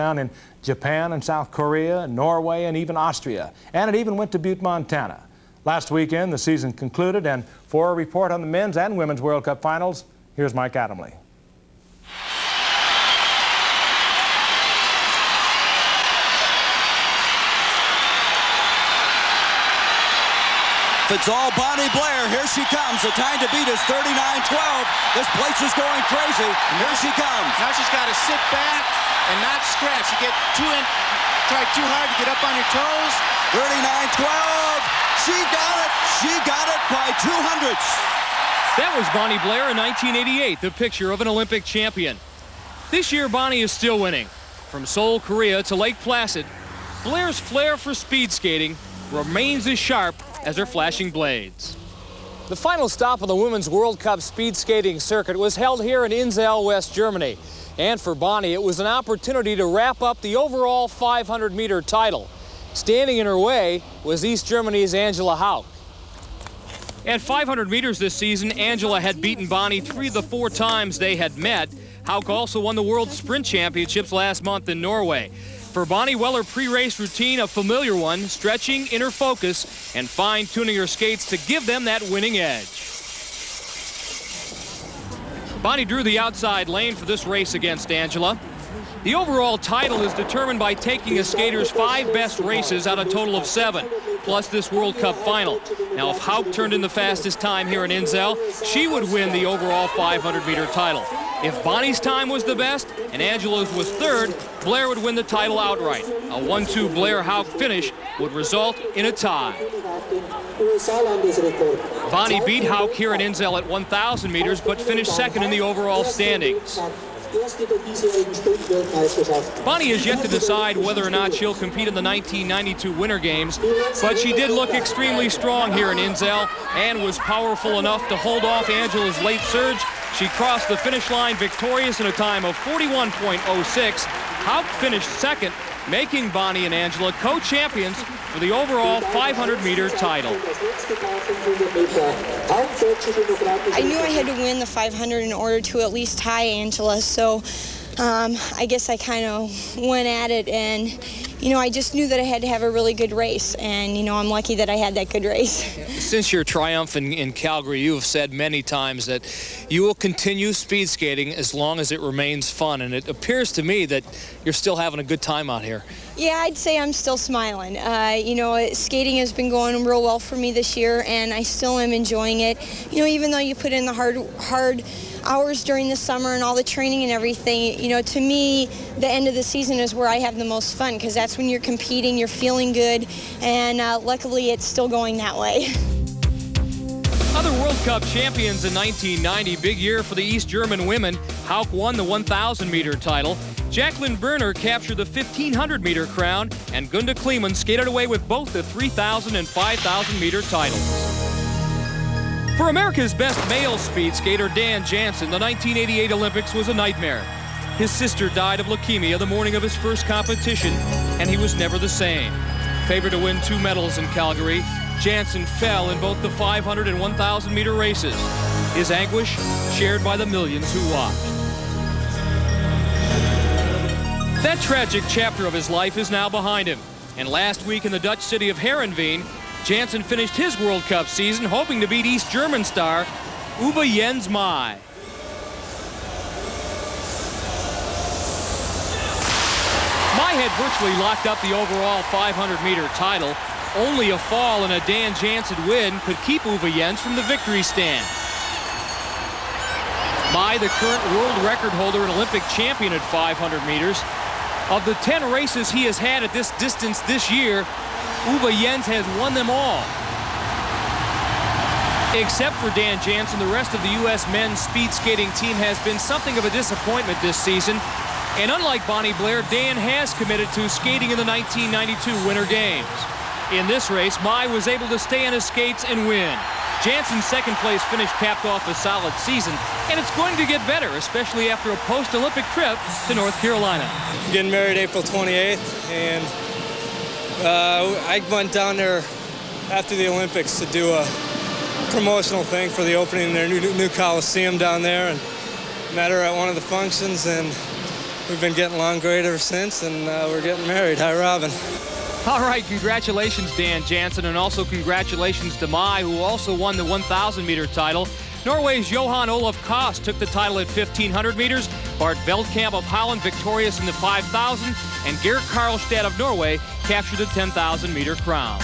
in Japan and South Korea, Norway, and even Austria. And it even went to Butte, Montana. Last weekend, the season concluded, and for a report on the men's and women's World Cup finals, here's Mike Adamle. It's all Bonnie Blair. Here she comes. The time to beat is 39-12. This place is going crazy. Here she comes. Now she's got to sit back and not scratch. You get try too hard to get up on your toes. 39-12. She got it. She got it by 200. That was Bonnie Blair in 1988, the picture of an Olympic champion. This year, Bonnie is still winning. From Seoul, Korea to Lake Placid, Blair's flair for speed skating remains as sharp as her flashing blades. The final stop on the Women's World Cup speed skating circuit was held here in Inzell, West Germany. And for Bonnie, it was an opportunity to wrap up the overall 500-meter title. Standing in her way was East Germany's Angela Hauk. At 500 meters this season, Angela had beaten Bonnie 3 of the 4 times they had met. Hauk also won the World Sprint Championships last month in Norway. For Bonnie, well, her pre-race routine, a familiar one, stretching, inner focus, and fine-tuning her skates to give them that winning edge. Bonnie drew the outside lane for this race against Angela. The overall title is determined by taking a skater's 5 best races out of a total of 7, plus this World Cup final. Now, if Hauk turned in the fastest time here in Inzell, she would win the overall 500-meter title. If Bonnie's time was the best and Angela's was 3rd, Blair would win the title outright. A 1-2 Blair-Hauk finish would result in a tie. Bonnie beat Hauk here in Inzell at 1,000 meters, but finished 2nd in the overall standings. Bonnie has yet to decide whether or not she'll compete in the 1992 Winter Games, but she did look extremely strong here in Inzell and was powerful enough to hold off Angela's late surge. She crossed the finish line victorious in a time of 41.06. Hauk finished 2nd, making Bonnie and Angela co-champions for the overall 500-meter title. I knew I had to win the 500 in order to at least tie Angela, so I guess I kind of went at it, and I just knew that I had to have a really good race, and I'm lucky that I had that good race. Since your triumph in Calgary, you have said many times that you will continue speed skating as long as it remains fun, and it appears to me that you're still having a good time out here. Yeah, I'd say I'm still smiling. Skating has been going real well for me this year, and I still am enjoying it. Even though you put in the hard hours during the summer and all the training and everything, to me, the end of the season is where I have the most fun, because that's when you're competing, you're feeling good, and luckily it's still going that way. Other World Cup champions in 1990, big year for the East German women. Hauk won the 1,000-meter title. Jacqueline Berner captured the 1,500-meter crown, and Gunda Kleeman skated away with both the 3,000 and 5,000-meter titles. For America's best male speed skater, Dan Jansen, the 1988 Olympics was a nightmare. His sister died of leukemia the morning of his first competition, and he was never the same. Favored to win 2 medals in Calgary, Jansen fell in both the 500 and 1,000-meter races. His anguish shared by the millions who watched. That tragic chapter of his life is now behind him. And last week in the Dutch city of Heernveen, Jansen finished his World Cup season hoping to beat East German star Uwe-Jens. Mai had virtually locked up the overall 500-meter title. Only a fall and a Dan Jansen win could keep Uwe-Jens from the victory stand. Mai, the current world record holder and Olympic champion at 500 meters. Of the 10 races he has had at this distance this year, Uwe-Jens has won them all. Except for Dan Jansen, the rest of the U.S. men's speed skating team has been something of a disappointment this season. And unlike Bonnie Blair, Dan has committed to skating in the 1992 Winter Games. In this race, Mai was able to stay on his skates and win. Jansen's 2nd place finish capped off a solid season, and it's going to get better, especially after a post-Olympic trip to North Carolina. Getting married April 28th, and I went down there after the Olympics to do a promotional thing for the opening of their new Coliseum down there, and met her at one of the functions, and we've been getting along great ever since, and we're getting married. Hi, Robin. All right, congratulations, Dan Jansen, and also congratulations to Mai, who also won the 1,000-meter title. Norway's Johan Olaf Koss took the title at 1,500 meters. Bart Veldkamp of Holland victorious in the 5,000, and Gert Karlstad of Norway captured the 10,000-meter crown.